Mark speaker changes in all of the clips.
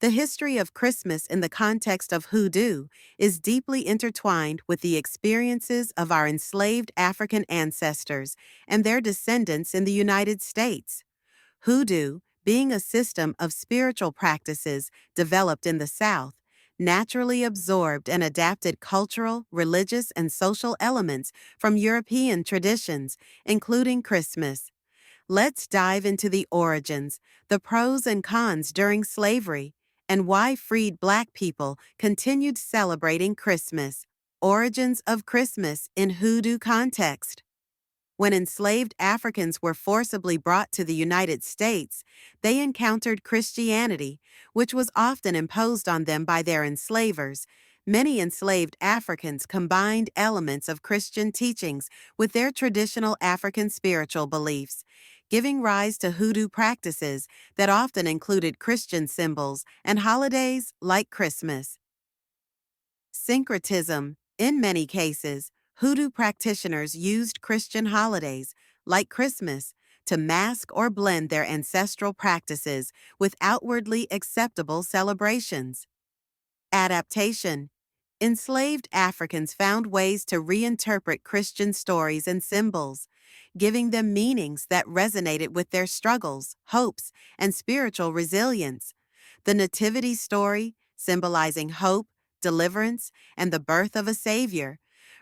Speaker 1: The history of Christmas in the context of hoodoo is deeply intertwined with the experiences of our enslaved African ancestors and their descendants in the United States. Hoodoo, being a system of spiritual practices developed in the South, naturally absorbed and adapted cultural, religious, and social elements from European traditions, including Christmas. Let's dive into the origins, the pros and cons during slavery, and why freed Black people continued celebrating Christmas. Origins of Christmas in Hoodoo context. When enslaved Africans were forcibly brought to the United States, they encountered Christianity, which was often imposed on them by their enslavers. Many enslaved Africans combined elements of Christian teachings with their traditional African spiritual beliefs, giving rise to hoodoo practices that often included Christian symbols and holidays like Christmas. Syncretism. In many cases, hoodoo practitioners used Christian holidays, like Christmas, to mask or blend their ancestral practices with outwardly acceptable celebrations. Adaptation. Enslaved Africans found ways to reinterpret Christian stories and symbols, giving them meanings that resonated with their struggles, hopes, and spiritual resilience. The Nativity story, symbolizing hope, deliverance, and the birth of a Savior,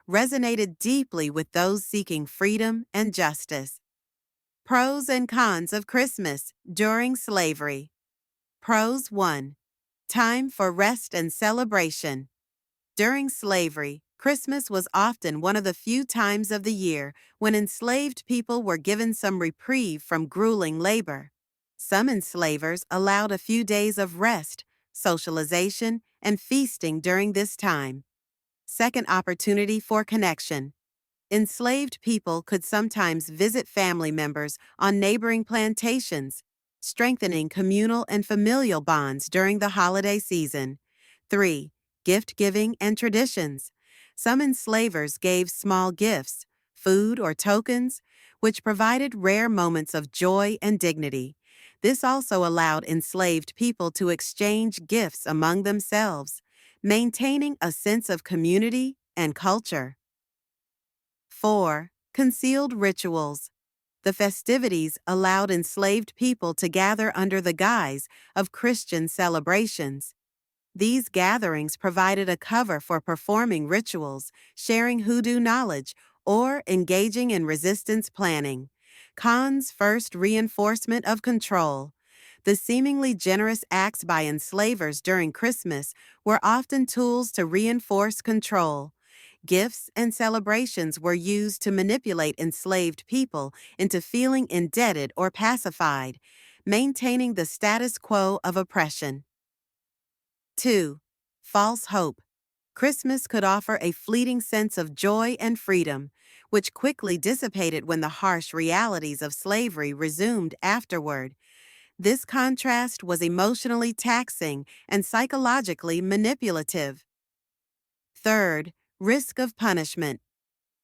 Speaker 1: resonated deeply with those seeking freedom and justice. Pros and cons of Christmas during slavery. Pros 1. Time for rest and celebration. During slavery, Christmas was often one of the few times of the year when enslaved people were given some reprieve from grueling labor. Some enslavers allowed a few days of rest, socialization, and feasting during this time. Second, opportunity for connection. Enslaved people could sometimes visit family members on neighboring plantations, strengthening communal and familial bonds during the holiday season. 3. Gift giving and traditions. Some enslavers gave small gifts, food or tokens, which provided rare moments of joy and dignity. This also allowed enslaved people to exchange gifts among themselves, maintaining a sense of community and culture. 4. Concealed rituals. The festivities allowed enslaved people to gather under the guise of Christian celebrations. These gatherings provided a cover for performing rituals, sharing hoodoo knowledge, or engaging in resistance planning. Cons. First, reinforcement of control. The seemingly generous acts by enslavers during Christmas were often tools to reinforce control. Gifts and celebrations were used to manipulate enslaved people into feeling indebted or pacified, maintaining the status quo of oppression. 2. False hope. Christmas could offer a fleeting sense of joy and freedom, which quickly dissipated when the harsh realities of slavery resumed afterward. This contrast was emotionally taxing and psychologically manipulative. Third, risk of punishment.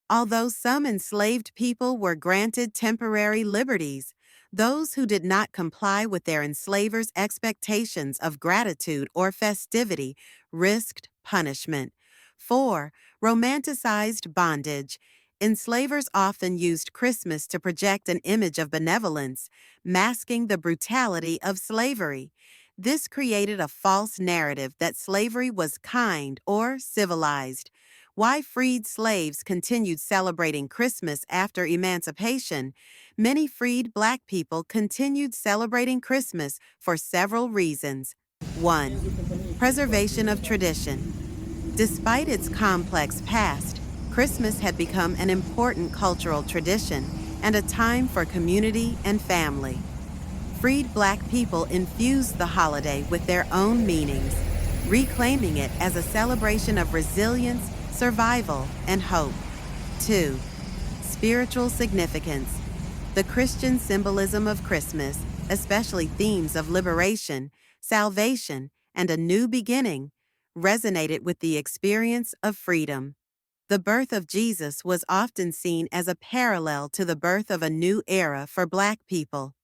Speaker 1: Although some enslaved people were granted temporary liberties, those who did not comply with their enslavers' expectations of gratitude or festivity risked punishment. 4. Romanticized bondage. Enslavers often used Christmas to project an image of benevolence, masking the brutality of slavery. This created a false narrative that slavery was kind or civilized. Why freed slaves continued celebrating Christmas after emancipation? Many freed Black people continued celebrating Christmas for several reasons. 1. Preservation of tradition. Despite its complex past, Christmas had become an important cultural tradition and a time for community and family. Freed Black people infused the holiday with their own meanings, reclaiming it as a celebration of resilience, survival, and hope. 2. Spiritual significance. The Christian symbolism of Christmas, especially themes of liberation, salvation, and a new beginning, resonated with the experience of freedom. The birth of Jesus was often seen as a parallel to the birth of a new era for Black people.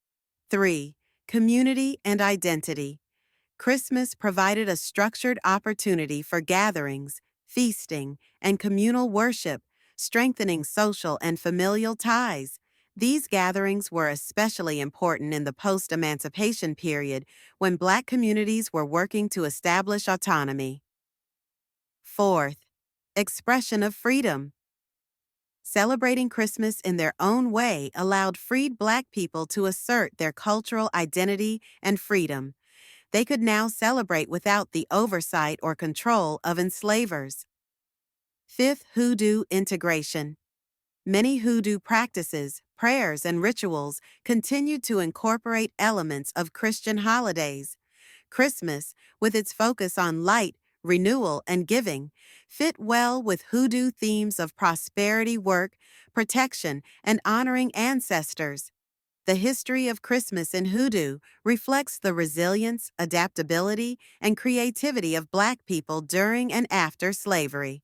Speaker 1: 3. Community and identity. Christmas provided a structured opportunity for gatherings, feasting, and communal worship, strengthening social and familial ties. These gatherings were especially important in the post-emancipation period when Black communities were working to establish autonomy. Fourth, expression of freedom. Celebrating Christmas in their own way allowed freed Black people to assert their cultural identity and freedom. They could now celebrate without the oversight or control of enslavers. Fifth, Hoodoo integration. Many Hoodoo practices, prayers, and rituals continued to incorporate elements of Christian holidays. Christmas, with its focus on light, renewal, and giving, fit well with Hoodoo themes of prosperity work, protection, and honoring ancestors. The history of Christmas in Hoodoo reflects the resilience, adaptability, and creativity of Black people during and after slavery.